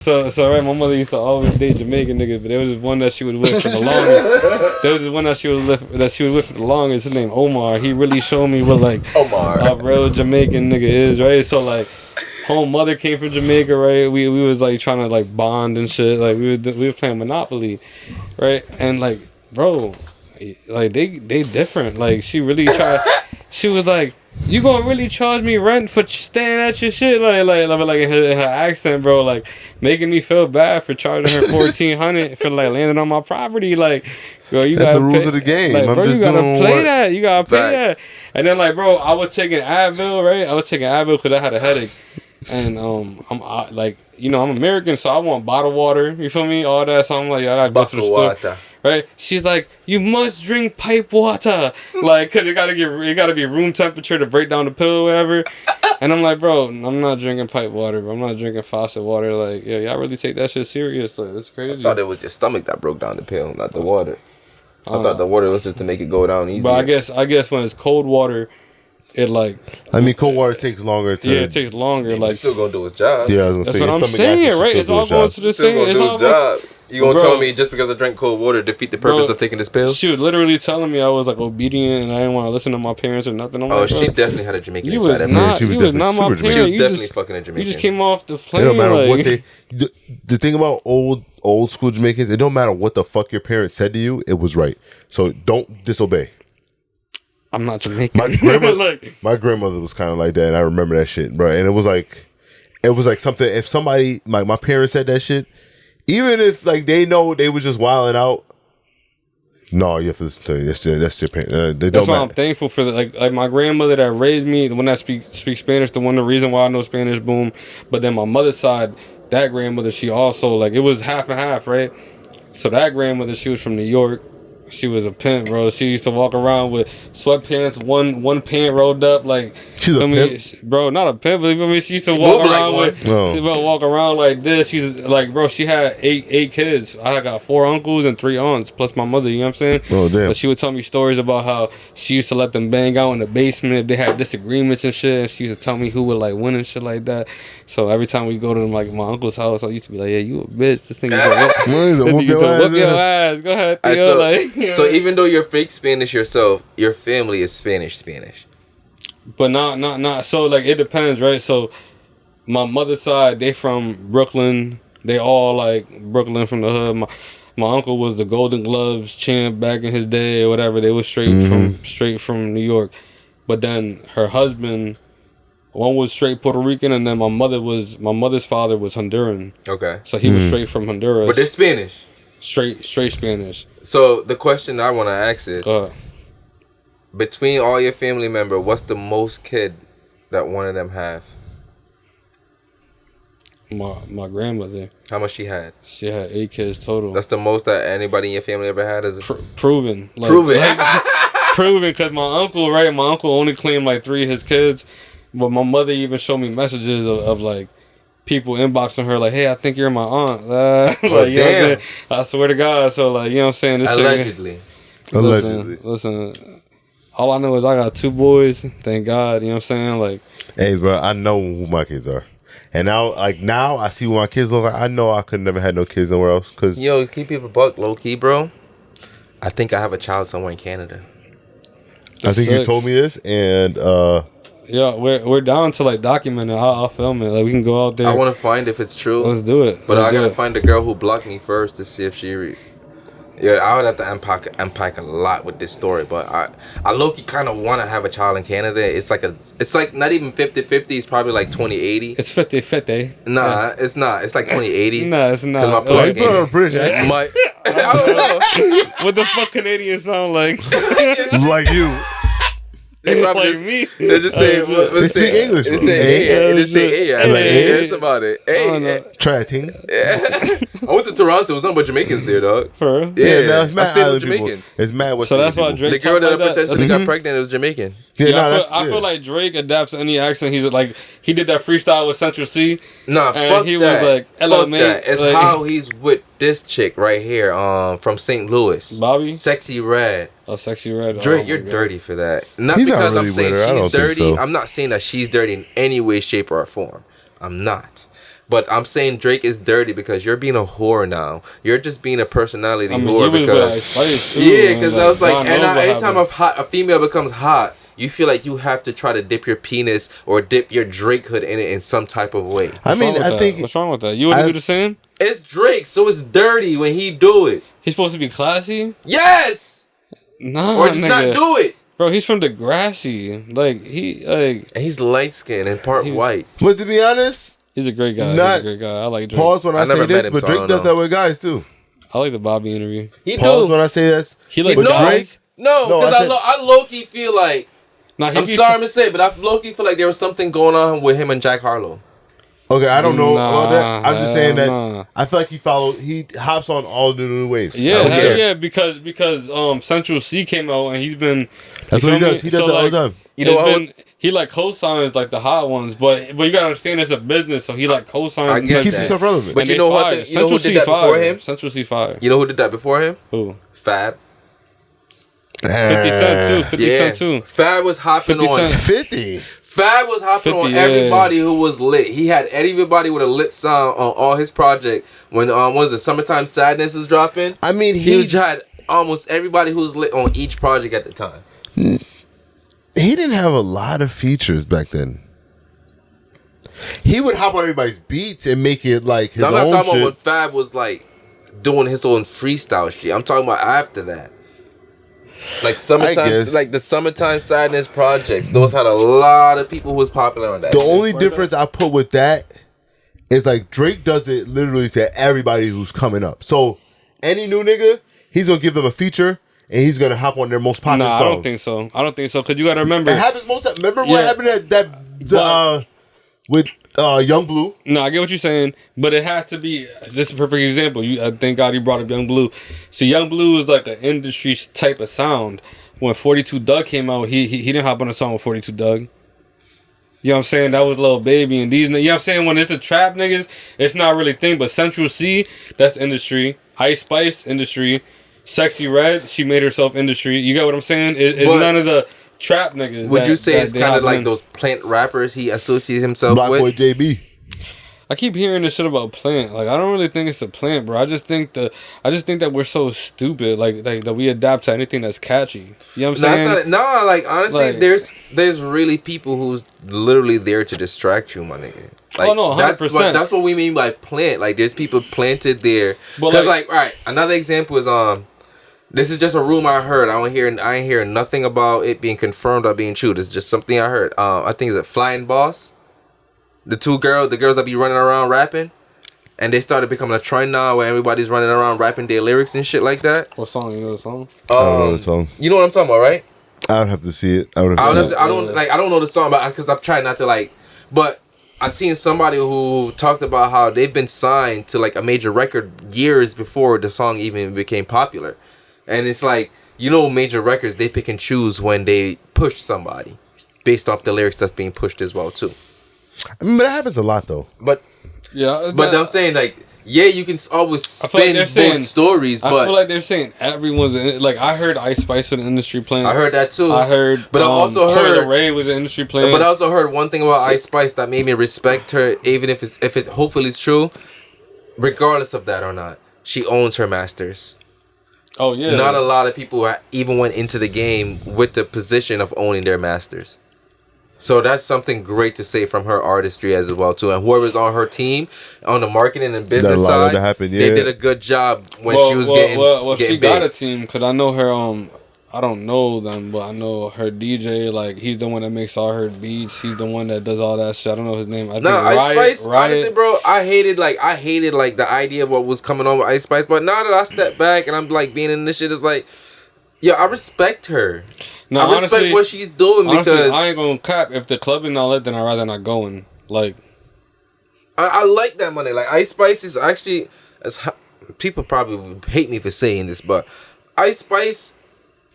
So right, my mother used to always date Jamaican niggas, but there was this one that she was with for the longest. There was this one that she was with for the longest. His name Omar. He really showed me what like a real Jamaican nigga is, right? So like, home mother came from Jamaica, right? We was like trying to like bond and shit. Like we were playing Monopoly, right? And like, bro, like they different. Like she really tried. She was like, "You gonna really charge me rent for staying at your shit?" Like in her accent, bro, like making me feel bad for charging her $1,400 for like landing on my property. Like, bro, that's the rules of the game. Like, bro, you gotta play that. You gotta pay that. And then like, bro, I was taking Advil, right? I was taking Advil because I had a headache, and like, you know, I'm American, so I want bottled water. You feel me? All that. So I'm like, I gotta go to the store. Right? She's like, you must drink pipe water, like, cause it gotta be room temperature to break down the pill or whatever. And I'm like, bro, I'm not drinking pipe water, bro. I'm not drinking faucet water. Like, yeah, y'all really take that shit serious? Like, that's crazy. I thought it was your stomach that broke down the pill, not the water. I thought the water was just to make it go down easier. But I guess when it's cold water, it like. I mean, cold water takes longer to. Yeah, it takes longer. Like, still gonna do his job. Yeah, I was that's what I'm saying, right? It's all going to the same. It's all job. You gonna tell me just because I drank cold water defeat the purpose of taking this pill? She was literally telling me I was like obedient and I didn't want to listen to my parents or nothing. I'm she definitely had a Jamaican inside of her. You was not my parent. She was definitely fucking a Jamaican. You just came off the plane. It don't matter what they. The thing about old school Jamaicans, it don't matter what the fuck your parents said to you, it was right. So don't disobey. I'm not Jamaican. My grandmother was kind of like that, and I remember that shit, bro. And it was like something. If somebody like my parents said that shit. Even if like they know they was just wilding out, no, you have to listen to it. That's your parents. That's why I'm thankful for like my grandmother that raised me, the one that speak Spanish, the reason why I know Spanish, boom. But then my mother's side, that grandmother, she also like it was half and half, right? So that grandmother, she was from New York. She was a pimp, bro. She used to walk around with sweatpants, one pant rolled up, like. She's a pimp, bro. Not a pimp, but she used to walk around like this. She's like, bro. She had eight kids. I got 4 uncles and 3 aunts, plus my mother. You know what I'm saying? Oh damn. But she would tell me stories about how she used to let them bang out in the basement. They had disagreements and shit. And she used to tell me who would like win and shit like that. So every time we go to like my uncle's house, I used to be like, yeah, you a bitch. This thing is whoop your ass. Go ahead, Theo. So even though you're fake Spanish yourself, your family is Spanish. But not. So like it depends, right? So my mother's side, they from Brooklyn. They all like Brooklyn from the hood. My uncle was the Golden Gloves champ back in his day or whatever. They was straight from New York. But then her husband, one was straight Puerto Rican, and then my mother's father was Honduran. Okay. So he was straight from Honduras. But they're Spanish. Straight Spanish. So the question I want to ask is, between all your family members, what's the most kid that one of them have? My grandmother. How much she had? She had 8 kids total. That's the most that anybody in your family ever had? Proven. Proven. Proven, because my uncle only claimed like 3 of his kids, but my mother even showed me messages of like people inboxing her like, hey, I think you're my aunt. Like, you know what I'm saying? I swear to God. So like, you know what I'm saying? This Allegedly. Listen, all I know is I got 2 boys. Thank God. You know what I'm saying? Like, hey, bro, I know who my kids are. And now I see what my kids look like. I know I could never had no kids nowhere else. Cause yo, keep people buck low key, bro. I think I have a child somewhere in Canada. I think you told me this, and yeah, we're down to like document it. I'll film it. Like we can go out there. I want to find if it's true. Let's do it. But I gotta find the girl who blocked me first to see if she. Yeah, I would have to unpack a lot with this story, but I low-key kind of want to have a child in Canada. It's like not even 50-50. It's probably like 20-80. It's 50-50. Nah, it's not. It's like 20-80. No, it's not. Because my plug British accent. I don't know. What the fuck Canadians sound like? Like you. They probably like just, me. They just say they speak English. They say hey. They just say hey. That's about it. Hey. Try a thing. I went to Toronto. There's nothing but Jamaicans there, dog. For real? Yeah, it's mad I stayed with Jamaicans. It's mad. So that's why Drake. The girl that like potentially got pregnant was Jamaican. I feel like Drake adapts any accent. He's like he did that freestyle with Central C. Nah, and fuck he that. was like, "Hello, fuck man." That. It's like, how he's with this chick right here, from St. Louis, Bobby, Sexy Red. Oh, Sexy Red. Drake, you're dirty for that. Not He's because not really I'm saying she's dirty. So. I'm not saying that she's dirty in any way, shape, or form. I'm not. But I'm saying Drake is dirty because you're being a whore now. You're just being a personality whore you was because with Spice too, because I was like, God and knows what anytime happened. a female becomes hot, you feel like you have to try to dip your penis or dip your Drake hood in it in some type of way. I mean, I think what's wrong with that? You wouldn't do the same? It's Drake, so it's dirty when he do it. He's supposed to be classy? Yes. Nah, or just not do it. Bro, he's from Degrassi. And he's light skinned and part white. But to be honest, he's a great guy. He's a great guy. I like Drake. Pause when I say this, him, but so Drake does that with guys too. I like the Bobby interview. He Pause do. when I say this. He like Drake. No, because I low-key feel like I'm sorry to say, but I low-key feel like there was something going on with him and Jack Harlow. Okay, I don't know about that. I'm just saying that I feel like he hops on all the new waves. Yeah, because Central C came out and he's been. That's what he does. He does that all the time. You know what? He like co-signs like the hot ones, but you gotta understand it's a business, so he like co-signs. He keeps himself relevant. But you know what? You know who did that before him? Central C Fire. You know who did that before him? Who? Fab. 50 Cent too. 50 Cent too. Fab was hopping 50 on 50. Fab was hopping on everybody who was lit. He had everybody with a lit song on all his project. When was it Summertime Sadness was dropping? I mean, he had almost everybody who was lit on each project at the time. He didn't have a lot of features back then. He would hop on everybody's beats and make it like his own shit. I'm not talking about when Fab was like doing his own freestyle shit. I'm talking about after that. Like the Summertime Sadness projects. Those had a lot of people who was popular on that. The only difference I put with that is like Drake does it literally to everybody who's coming up. So any new nigga, he's gonna give them a feature and he's gonna hop on their most popular song. I don't think so. Because you gotta remember. It happens remember what happened with Young Blue? No, I get what you're saying, but it has to be. This is a perfect example. Thank God you brought up Young Blue. See, Young Blue is like an industry type of sound. When 42 Doug came out, he didn't hop on a song with 42 Doug. You know what I'm saying? That was Lil Baby and these. You know what I'm saying? When it's a trap niggas, it's not really a thing. But Central C, that's industry. Ice Spice, industry. Sexy Red, she made herself industry. You get what I'm saying? It's none of the trap niggas. Would you say it's kind of like those Plant rappers he associates himself with? Black Boy JB. I keep hearing this shit about Plant. Like, I don't really think it's a Plant, bro. I just think that we're so stupid. Like that we adapt to anything that's catchy. You know what I'm saying? Like honestly, there's really people who's literally there to distract you, my nigga. Like, 100%. That's what we mean by plant. Like, there's people planted there. Because all right, another example is this is just a rumor I heard. I ain't hearing nothing about it being confirmed or being true. This is just something I heard. I think it's a Flying Boss. The girls that be running around rapping, and they started becoming a trend now where everybody's running around rapping their lyrics and shit like that. What song? You know the song? I don't know the song. You know what I'm talking about, right? I would have to see it. I don't know the song, but because I'm trying not to like. But I seen somebody who talked about how they've been signed to like a major record years before the song even became popular, and it's like, major records, they pick and choose when they push somebody based off the lyrics that's being pushed as well too. I mean, but that happens a lot though. But I'm saying, like, yeah, you can always spin both stories, but I feel like they're saying everyone's in it. Like, I heard Ice Spice was an industry plant. I heard that too. I heard, but I also heard Ray was an industry plant. But I also heard one thing about Ice Spice that made me respect her, even if it hopefully it's true, regardless of that or not. She owns her masters. Oh yeah. Not a lot of people even went into the game with the position of owning their masters. So that's something great to say from her artistry as well too, and whoever's on her team on the marketing and business side, they did a good job when she was getting she big. got a team because I know her. I don't know them, but I know her DJ. Like, he's the one that makes all her beats. He's the one that does all that shit. I don't know his name. Ice Spice. Honestly, bro, I hated the idea of what was coming on with Ice Spice. But now that I step back and I'm like being in this shit, it's like, yo, I respect her. No, I respect what she's doing because I ain't gonna cap. If the club is not lit, then I'd rather not going. Like, I like that money. Like, Ice Spice is actually, people probably hate me for saying this, but Ice Spice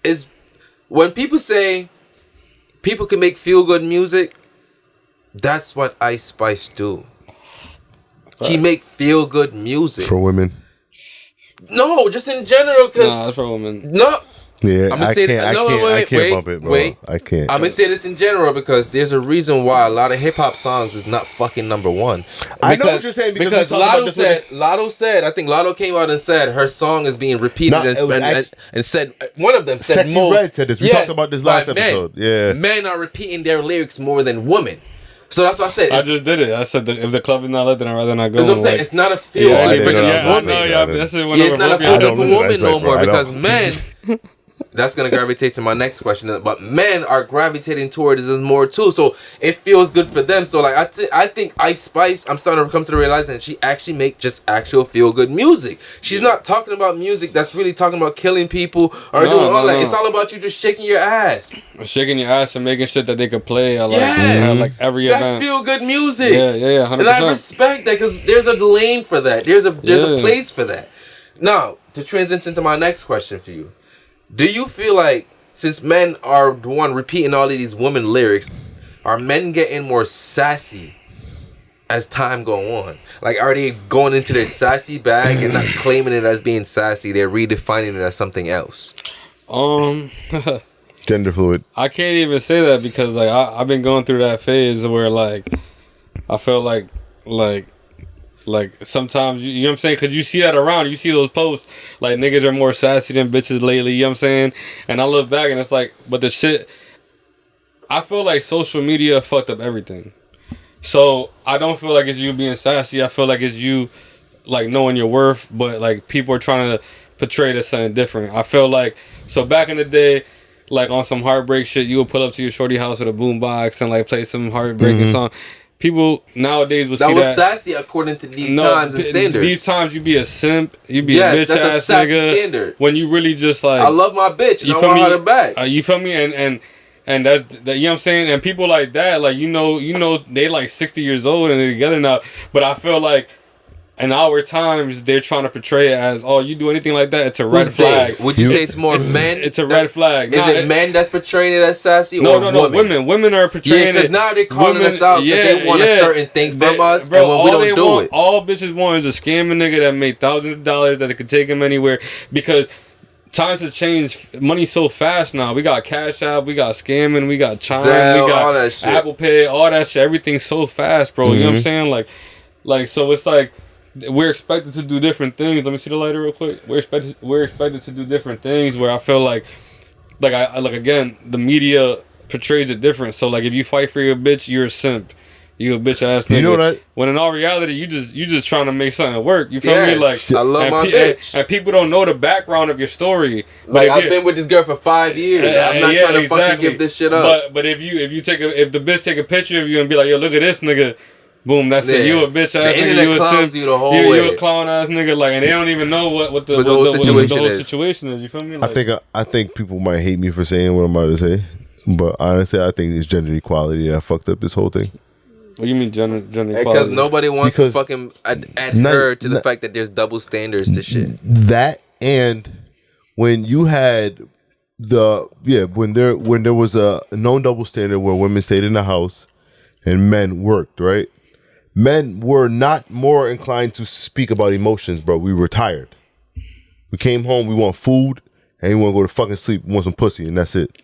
is, when people say people can make feel good music, that's what Ice Spice do. She make feel good music for women. No, just in general. Nah, that's for women. No. Yeah, I can't bump it, bro. Wait. I can't. I'm gonna say this in general because there's a reason why a lot of hip hop songs is not fucking number one. I know what you're saying because Lotto said, I think Lotto came out and said her song is being repeated and said one of them said Sexy most. Red said this. We talked about this last episode. Men are repeating their lyrics more than women. So that's what I said. I just did it. I said if the club is not lit, then I'd rather not go. That's what I'm saying. It's not a feel good for just a woman. It's not a feel good for women no more because men. That's gonna gravitate to my next question, but men are gravitating towards this more too, so it feels good for them. So like I think Ice Spice, I'm starting to come to the realization she actually make just actual feel good music. She's not talking about music that's really talking about killing people or doing all that. It's all about you just shaking your ass, and making shit that they could play. Like every event. That's feel good music. Yeah, 100%. And I respect that because there's a lane for that. There's a place for that. Now to transition to my next question for you. Do you feel like, since men are the one repeating all of these women lyrics, are men getting more sassy as time go on? Like, are they going into their sassy bag and not claiming it as being sassy? They're redefining it as something else. Gender fluid. I can't even say that because like I've been going through that phase where like I feel like sometimes, you know what I'm saying? Because you see that around. You see those posts. Like, niggas are more sassy than bitches lately. You know what I'm saying? And I look back and it's like, but the shit... I feel like social media fucked up everything. So, I don't feel like it's you being sassy. I feel like it's you, like, knowing your worth. But, like, people are trying to portray it as something different. I feel like... So, back in the day, like, on some heartbreak shit, you would pull up to your shorty house with a boombox and, like, play some heartbreaking song. People nowadays will see that. That was sassy according to these times and standards. These times you be a simp, you be a bitch ass nigga. Standard. When you really just like, I love my bitch and I want her back. You feel me? And that you know what I'm saying? And people like that, like you know they like 60 years old and they're together now. But I feel like in our times they're trying to portray it as, oh, you do anything like that, it's a red flag. Would you say it's more men? It's a red flag. Is it men that's portraying it as sassy? No, women. Women are portraying it. Because now they're calling us out because they want a certain thing from us, bro, and when we don't do it. All bitches want is a scam a nigga that made thousands of dollars that they could take him anywhere because times have changed. Money's so fast now. We got Cash App, we got scamming, we got Chime, we got all that shit. Apple Pay, all that shit. Everything's so fast, bro. You know what I'm saying? Like so it's like we're expected to do different things. Let me see the lighter real quick. We're expected to do different things where I feel like again, the media portrays it different. So like if you fight for your bitch, you're a simp. You a bitch ass nigga. You know that? When in all reality, you just trying to make something work. You feel me? Like I love my bitch. And people don't know the background of your story. Like I've been with this girl for 5 years. I'm not trying to fucking give this shit up. But if the bitch take a picture of you and be like, yo, look at this nigga. Boom, that's it. You a bitch ass nigga. You a simp. You a clown ass nigga. Like, and they don't even know what the whole situation is. You feel me? Like, I think people might hate me for saying what I'm about to say, but honestly, I think it's gender equality that fucked up this whole thing. What do you mean gender equality? Because nobody wants to fucking adhere to the fact that there's double standards to shit. That and when you had when there was a known double standard where women stayed in the house and men worked, right? Men were not more inclined to speak about emotions, bro. We were tired. We came home, we want food, and we want to go to fucking sleep, we want some pussy, and that's it.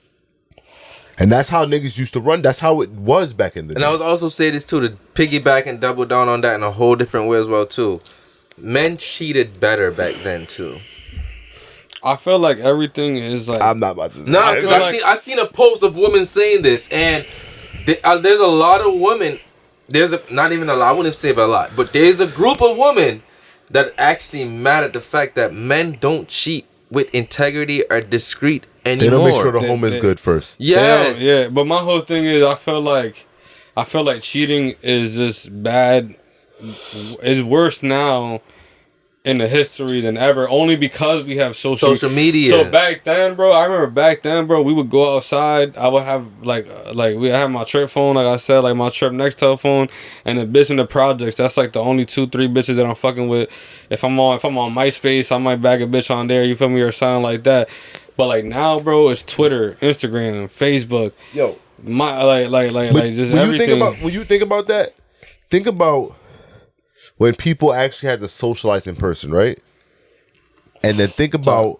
And that's how niggas used to run. That's how it was back in the day. And I would also say this too, to piggyback and double down on that in a whole different way as well too. Men cheated better back then too. I feel like everything is like... I'm not about to say no, because I seen a post of women saying this, and there's a lot of women... not even a lot, I wouldn't say a lot, but there's a group of women that actually mad at the fact that men don't cheat with integrity or discreet anymore. They don't make sure the home is good first. Yes. Yeah, but my whole thing is I feel like cheating is just bad. It's worse now in the history than ever, only because we have social media. So back then, bro, I remember we would go outside. I would have like we have my trip phone, like I said, like my trip next telephone, and the bitch in the projects. That's like the only 2-3 bitches that I'm fucking with. If I'm on MySpace, I might bag a bitch on there. You feel me, or something like that. But like now, bro, it's Twitter, Instagram, Facebook. Yo, just everything. When you think about that, think about when people actually had to socialize in person, right? And then think about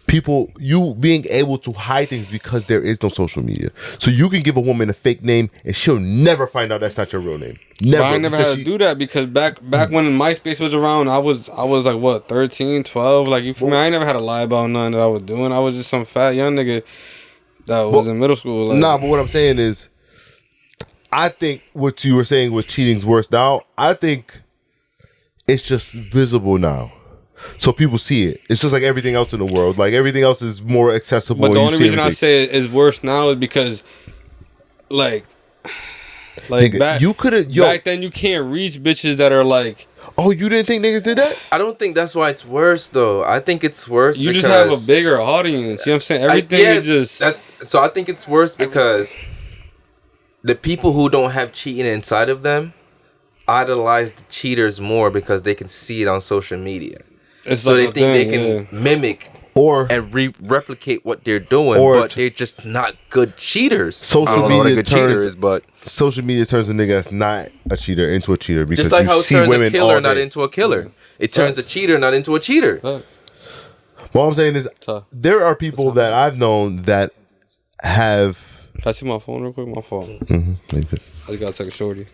people, you being able to hide things because there is no social media. So you can give a woman a fake name and she'll never find out that's not your real name. Never. But I never had to do that because back when MySpace was around, I was like what 13, 12. Like you feel me? I ain't never had to lie about nothing that I was doing. I was just some fat young nigga that was in middle school. Like, nah, but what I'm saying is, I think what you were saying with cheating's worse now. I think it's just visible now. So people see it. It's just like everything else in the world. Like everything else is more accessible. But the only reason I say it is worse now is because, like nigga, back you couldn't. Back then, you can't reach bitches that are like. Oh, you didn't think niggas did that? I don't think that's why it's worse though. I think it's worse. You just have a bigger audience. You know what I'm saying? Everything So I think it's worse because the people who don't have cheating inside of them idolize the cheaters more because they can see it on social media. So they think they can mimic and replicate what they're doing, but they're just not good cheaters. Social media turns a nigga that's not a cheater into a cheater because just like how it turns a killer not day. into a killer. It turns a cheater not into a cheater. What I'm saying is, there are people that I've known that have. Can I see my phone real quick? My phone. Mm-hmm. I just gotta take a shorty.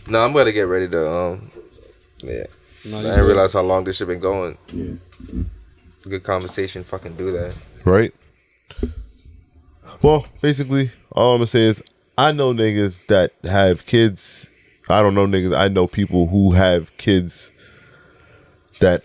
No, I'm gonna get ready to. Yeah. No, I didn't realize how long this shit been going. Yeah. Good conversation. Fucking do that. Right. Well, basically, all I'm gonna say is I know niggas that have kids. I don't know niggas. I know people who have kids that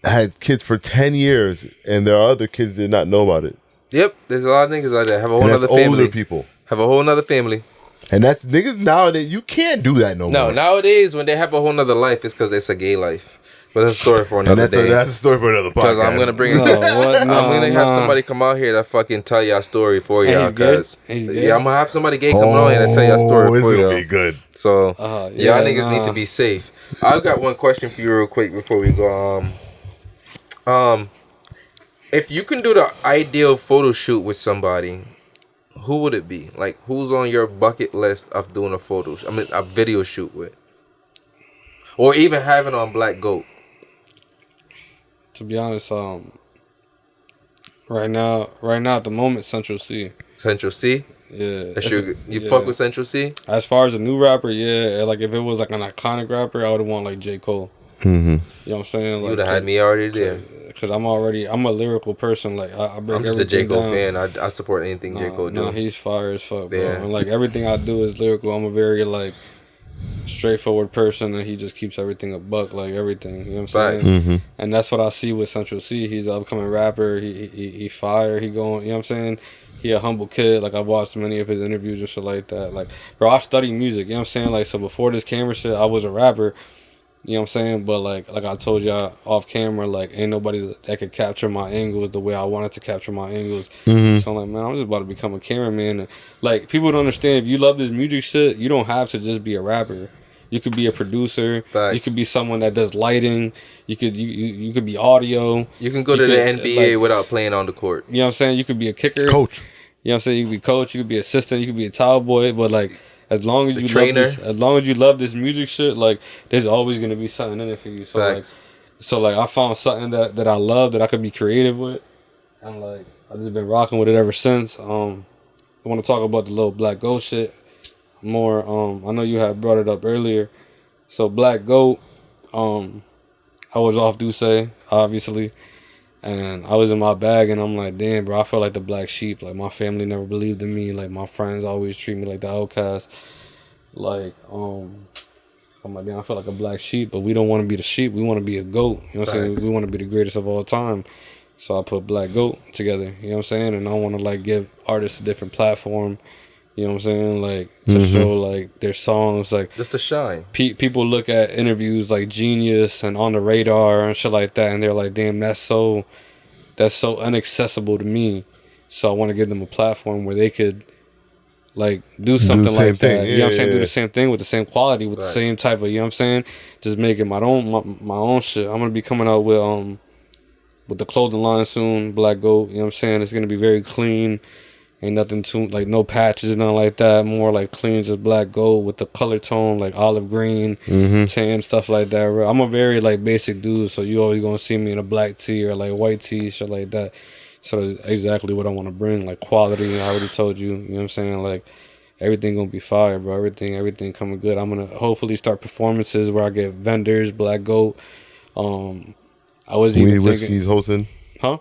had kids for 10 years, and there are other kids that did not know about it. Yep, there's a lot of niggas out there have a whole other family. Older people have a whole nother family. And that's niggas nowadays. You can't do that no more. No, nowadays when they have a whole nother life, it's because it's a gay life. But that's a story for another day. That's a story for another podcast. Because I'm gonna bring it. I'm gonna have somebody come out here that fucking tell y'all story for y'all. Cause I'm gonna have somebody gay come on here and tell y'all story for y'all. It's gonna be good. So y'all niggas need to be safe. I've got one question for you real quick before we go. If you can do the ideal photo shoot with somebody, who would it be? Like, who's on your bucket list of doing a video shoot with? Or even having on Black Goat? To be honest, right now at the moment, Central C. Central C? Yeah. You fuck with Central C? As far as a new rapper, yeah. Like, if it was like an iconic rapper, I would want like J. Cole. Mm-hmm. You know what I'm saying? Like, you would have had me already there. Because I'm a lyrical person. Like, I break I'm just a J. Cole down. fan. I support anything J. Cole do. No, he's fire as fuck, bro. Yeah. And like, everything I do is lyrical. I'm a very like straightforward person, and he just keeps everything a buck, like everything. You know what I'm saying? Mm-hmm. And that's what I see with Central C. He's an upcoming rapper. He fire. He going. You know what I'm saying? He a humble kid. Like, I've watched many of his interviews and shit like that. Like, bro, I study music. You know what I'm saying? Like, so before this camera shit, I was a rapper. You know what I'm saying? But like I told y'all off camera, like, ain't nobody that could capture my angles the way I wanted to capture my angles. Mm-hmm. So I'm like, man, I'm just about to become a cameraman. And like, people don't understand, if you love this music shit, you don't have to just be a rapper. You could be a producer. Facts. You could be someone that does lighting. You could be audio. You can go to the NBA without playing on the court. You know what I'm saying? You could be a kicker. Coach. You know what I'm saying? You could be coach. You could be assistant. You could be a towel boy. But like, as long as you love this music shit, like, there's always gonna be something in it for you. So like I found something that I love, that I could be creative with, and like I just been rocking with it ever since. I want to talk about the little Black Goat shit more. I know you had brought it up earlier. So Black Goat, I was off Duce, obviously. And I was in my bag, and I'm like, damn, bro, I felt like the black sheep. Like, my family never believed in me. Like, my friends always treat me like the outcast. Like, I'm like, damn, I feel like a black sheep, but we don't want to be the sheep. We want to be a goat. You know what I'm saying? We want to be the greatest of all time. So I put Black Goat together. You know what I'm saying? And I want to, like, give artists a different platform. You know what I'm saying? Like, to show, like, their songs. Like, just to shine. People look at interviews like Genius and On the Radar and shit like that, and they're like, damn, that's so inaccessible to me. So I want to give them a platform where they could, like, do something like that. You know what I'm saying? Do the same thing with the same quality, with the same type of, you know what I'm saying? Just make it my own shit. I'm going to be coming out with the clothing line soon, Black Goat. You know what I'm saying? It's going to be very clean. Ain't nothing too, like, no patches and nothing like that. More like clean, just Black Gold with the color tone, like olive green, tan, stuff like that. I'm a very, like, basic dude, so you always gonna see me in a black tee or, like, white tee, shit like that. So that's exactly what I want to bring, like quality. I already told you, you know what I'm saying? Like everything gonna be fire, bro. Everything coming good. I'm gonna hopefully start performances where I get vendors, Black Goat. I was Weed even and thinking, Whiskey's hosting. huh?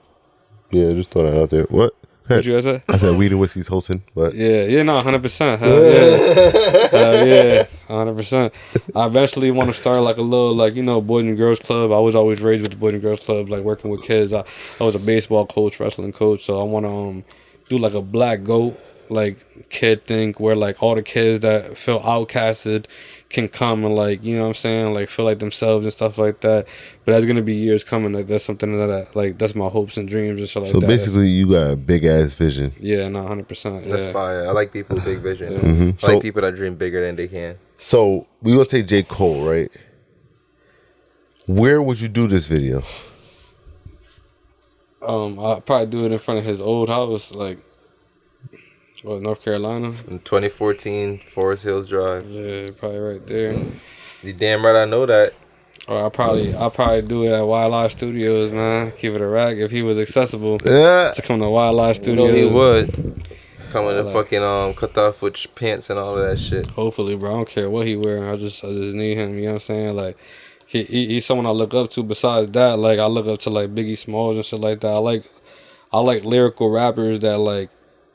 Yeah, just throw that out there. What? What you guys say? I said Weed and Whiskey's hosting, but Yeah, no, 100%. Hell yeah, 100%. I eventually want to start like a little, like, you know, Boys and Girls Club. I was always raised with the Boys and Girls Club, like working with kids. I was a baseball coach, wrestling coach, so I want to do like a Black Goat like kid thing where like all the kids that feel outcasted can come and like, you know what I'm saying, like feel like themselves and stuff like that. But that's gonna be years coming. Like that's something that like that's my hopes and dreams and shit like that. So basically, you got a big ass vision. Yeah, no, 100%. That's fire. I like people with big vision. Yeah. Mm-hmm. I like people that dream bigger than they can. So we gonna take J. Cole, right? Where would you do this video? I'll probably do it in front of his old house, like, what, North Carolina? In 2014, Forest Hills Drive. Yeah, probably right there. You damn right I know that. Or I'll probably do it at Wildlife Studios, man. Keep it a rack if he was accessible Yeah. to come to Wildlife You Studios. know he would. Coming to fucking cut off with pants and all of that shit. Hopefully, bro. I don't care what he wearing. I just need him. You know what I'm saying? Like, he's someone I look up to. Besides that, like, I look up to like Biggie Smalls and shit like that. I like lyrical rappers that like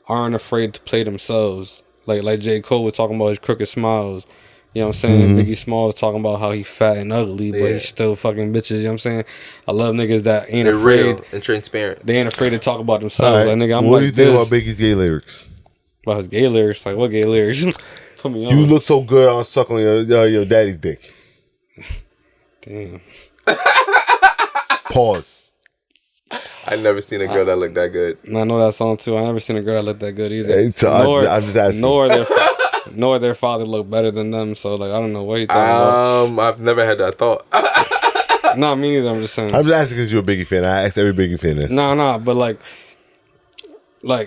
aren't afraid to play themselves. Like J. Cole was talking about his crooked smiles. You know what I'm saying? Biggie Smalls talking about how he fat and ugly, but he's still fucking bitches. You know what I'm saying? I love niggas that ain't They're afraid. real and transparent. They ain't afraid to talk about themselves. Right. Like, nigga, I'm what like do you think this. about Biggie's gay lyrics? About his gay lyrics? Like, what gay lyrics? Put me on. You look so good on suckling your daddy's dick. Damn. Pause. I never seen a girl that looked that good. And I know that song too. I never seen a girl that looked that good either. Hey, I'm just asking. Nor their father looked better than them. So like, I don't know what you talking about. I've never had that thought. Nah, me neither. I'm just saying. I'm just asking because you're a Biggie fan. I ask every Biggie fan this. Nah, but like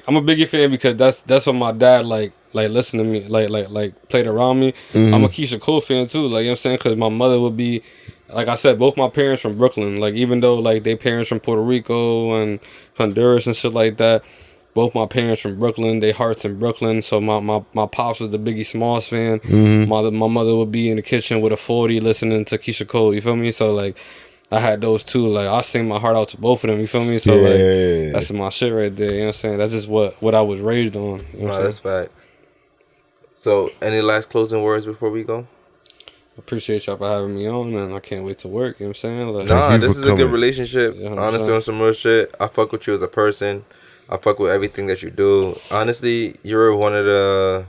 I'm a Biggie fan because that's what my dad like listen to me like played around me. I'm a Keisha Cole fan too. Like, you know what I'm saying? Because my mother would be, like I said, both my parents from Brooklyn. Like, even though like they parents from Puerto Rico and Honduras and shit like that, both my parents from Brooklyn. They hearts in Brooklyn. So my pops was the Biggie Smalls fan. My mother would be in the kitchen with a 40 listening to Keisha Cole. You feel me? So like, I had those two. Like, I sing my heart out to both of them. You feel me? So like, that's my shit right there. You know what I'm saying? That's just what I was raised on. You know what I'm that's fact. So, any last closing words before we go? Appreciate y'all for having me on, and I can't wait to work. You know what I'm saying? Like, Nah, this is a good relationship. Yeah, Honestly, on some real shit. I fuck with you as a person. I fuck with everything that you do. Honestly, you're one of the...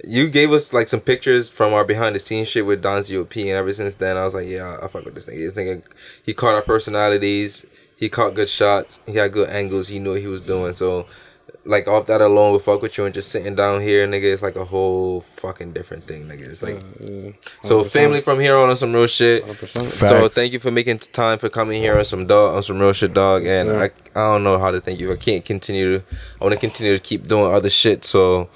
You gave us like some pictures from our behind the scenes shit with Don's UOP, and ever since then I was like, yeah, I fuck with this nigga. This nigga, he caught our personalities, he caught good shots, he had good angles, he knew what he was doing. So like off that alone we fuck with you, and just sitting down here, nigga, it's like a whole fucking different thing, nigga. It's like so family from here on some real shit. 100%. So thank you for making time for coming here on some real shit, dog. And I don't know how to thank you. I want to continue to keep doing other shit, so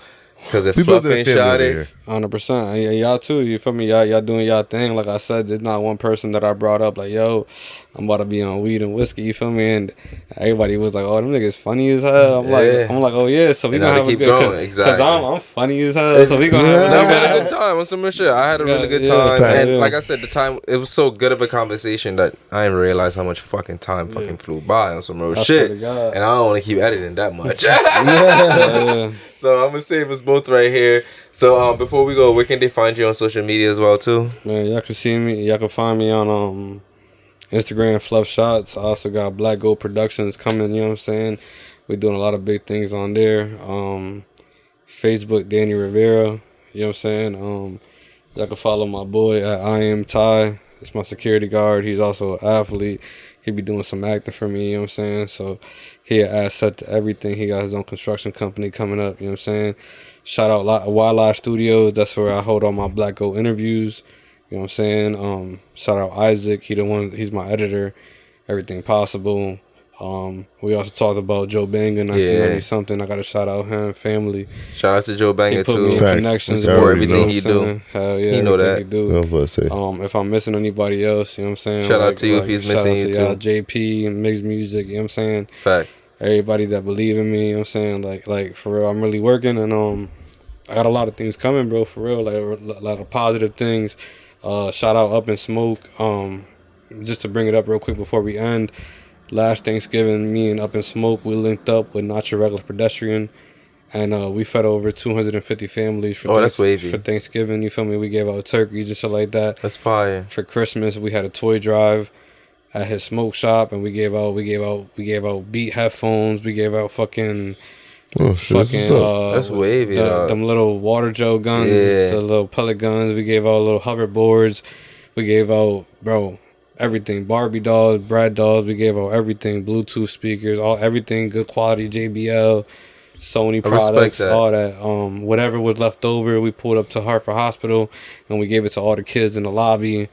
because if Fluff ain't shot it, 100%. Y'all too. You feel me? Y'all doing y'all thing. Like I said, there's not one person that I brought up like, yo, I'm about to be on weed and whiskey. You feel me? And everybody was like, oh, them niggas funny as hell. I'm like, oh yeah. So we gonna have a good time. Exactly. Cause I'm funny as hell. So we gonna have a good time on some shit. I had a really good time, and like I said, the time it was so good of a conversation that I didn't realize how much fucking time fucking flew by on some real shit. And I don't want to keep editing that much. So I'm gonna save us both right here. So before we go, where can they find you on social media as well too? Man, y'all can see me. Y'all can find me on Instagram, Fluff Shotz. I also got Black Gold Productions coming. You know what I'm saying? We're doing a lot of big things on there. Facebook, Danny Rivera. You know what I'm saying? Y'all can follow my boy at I Am Ty. It's my security guard. He's also an athlete. He be doing some acting for me, you know what I'm saying? So he an asset to everything. He got his own construction company coming up, you know what I'm saying? Shout out Wildlife Studios. That's where I hold all my Black Gold interviews. You know what I'm saying? Shout out Isaac. He's my editor. Everything Possible. We also talked about Joe Banger, 1990 something. I gotta shout out him, family. Shout out to Joe Banger too. Me in connections. Support everything he do. Hell yeah, he know that. He do. If I'm missing anybody else, you know what I'm saying? Shout out to you if he's missing you too. JP and Mixed Music, you know what I'm saying? Fact. everybody that believe in me. You know what I'm saying? Like for real, I'm really working, and I got a lot of things coming, bro. For real, like a lot of positive things. Shout out Up in Smoke. Just to bring it up real quick before we end. Last Thanksgiving, me and Up in Smoke, we linked up with Not Your Regular Pedestrian, and we fed over 250 families for for Thanksgiving. You feel me? We gave out turkeys and shit like that. That's fire. For Christmas, we had a toy drive at his smoke shop, and we gave out Beat headphones. We gave out fucking that's wavy. Them little water jug guns, the little pellet guns. We gave out little hoverboards. We gave out, bro, everything. Barbie dolls, Brad dolls. We gave out everything. Bluetooth speakers, everything good quality. JBL, Sony products, all that. Whatever was left over, we pulled up to Hartford Hospital and we gave it to all the kids in the lobby.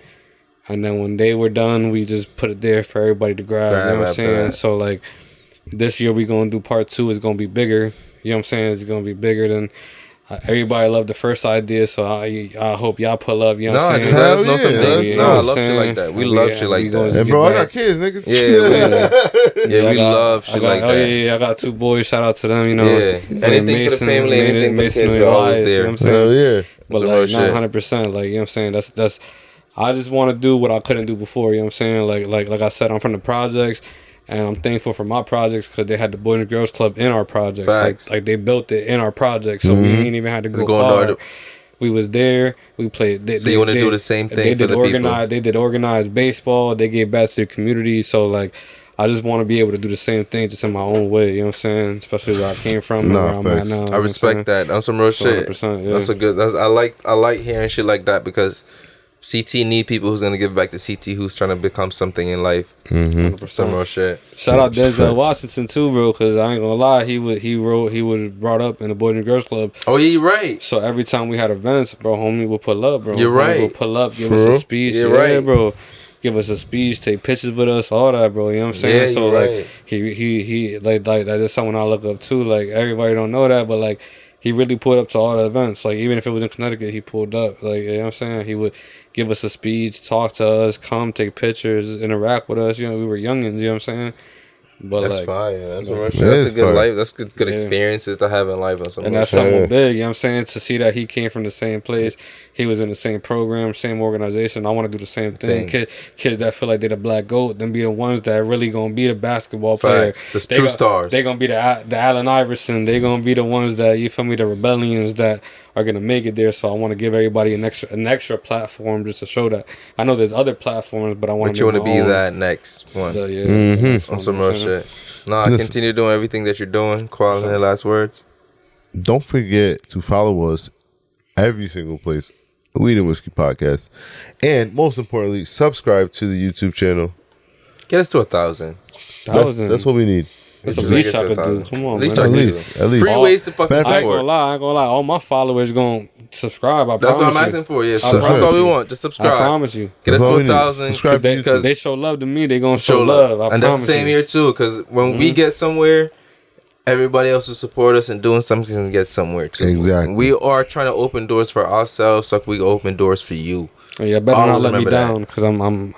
And then when they were done, we just put it there for everybody to grab. You know what I'm saying? So like, this year we gonna do part 2. It's gonna be bigger. You know what I'm saying? It's gonna be bigger than. Everybody loved the first idea, so I hope y'all pull up. You know what I'm saying? Just let us know some things. I love shit like that. We love shit like that. And bro, I got kids, nigga. Yeah, we love shit like that. Oh yeah, I got 2 boys. Shout out to them. You know, anything for the family, anything for the kids, we're always there. You know what I'm saying? Yeah, but like 100%. Like, you know what I'm saying? That's. I just want to do what I couldn't do before. You know what I'm saying? Like I said, I'm from the projects. And I'm thankful for my projects because they had the Boys and Girls Club in our projects. Like they built it in our projects, so we didn't even have to go far. We was there. We played. So you want to do the same thing for the people? They did organized baseball. They gave back to the community. So like, I just want to be able to do the same thing, just in my own way. You know what I'm saying? Especially where I came from and where I'm at now. I respect that. That's some real shit. Yeah. That's a good. I like hearing shit like that because CT need people who's gonna give back to CT who's trying to become something in life. Some real shit. Shout out Denzel Washington too, bro, because I ain't gonna lie, he was brought up in the Boys and Girls Club. Oh yeah, you're right. So every time we had events, bro, homie would pull up, bro. You're right. Would pull up, give us a speech. You're right, bro. Give us a speech, take pictures with us, all that, bro. You know what I'm saying? Yeah, so you're like right. he like that's someone I look up to. Like everybody don't know that, but like he really pulled up to all the events. Like even if it was in Connecticut, he pulled up. Like, you know what I'm saying? He would give us a speech, talk to us, come take pictures, interact with us. You know, we were youngins, you know what I'm saying? But that's like, fire. That's that's a good life. That's good experiences to have in life. And that's something big, you know what I'm saying? To see that he came from the same place, he was in the same program, same organization. I want to do the same thing. Kids that feel like they're the black goat, them be the ones that really gonna be the basketball player. The true stars. They gonna be the Allen Iverson. They gonna be the ones that, you feel me, the rebellions that are gonna make it there. So I want to give everybody an extra platform just to show that. I know there's other platforms, but I want. But you want to be that next one. On some real shit. Continue doing everything that you're doing. Quality and last words. Don't forget to follow us every single place. Weed and Whiskey Podcast, and most importantly, subscribe to the YouTube channel. Get us to 1,000. That's what we need. That's a least I could do. Come on, at least. Free ways to fucking support. I ain't gonna lie. All my followers gonna subscribe. That's what I'm asking for. Yeah, that's all we want. Just subscribe. I promise you. Get us to 1,000. Because they show love to me, they gonna show love. And that's the same here too. Because when we get somewhere, everybody else will support us and doing something and get somewhere too. Exactly. We are trying to open doors for ourselves, so we can open doors for you. Yeah, better not let me down because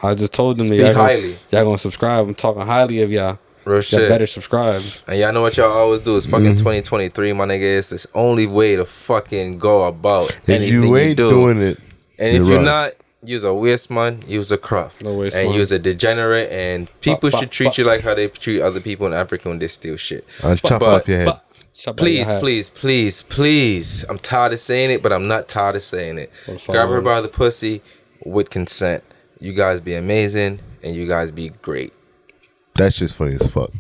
I just told them Speak highly. Y'all gonna subscribe. I'm talking highly of y'all. Real shit. Y'all better subscribe. And y'all know what y'all always do is fucking 2023, my nigga. It's the only way to fucking go about anything you ain't do. Doing it. And if you're not, you's a waste man, you's a cruff. And you's a degenerate, and people should treat you like how they treat other people in Africa when they steal shit. And chop off your head. Please. I'm tired of saying it, but I'm not tired of saying it. Grab her by the pussy with consent. You guys be amazing, and you guys be great. That shit's funny as fuck.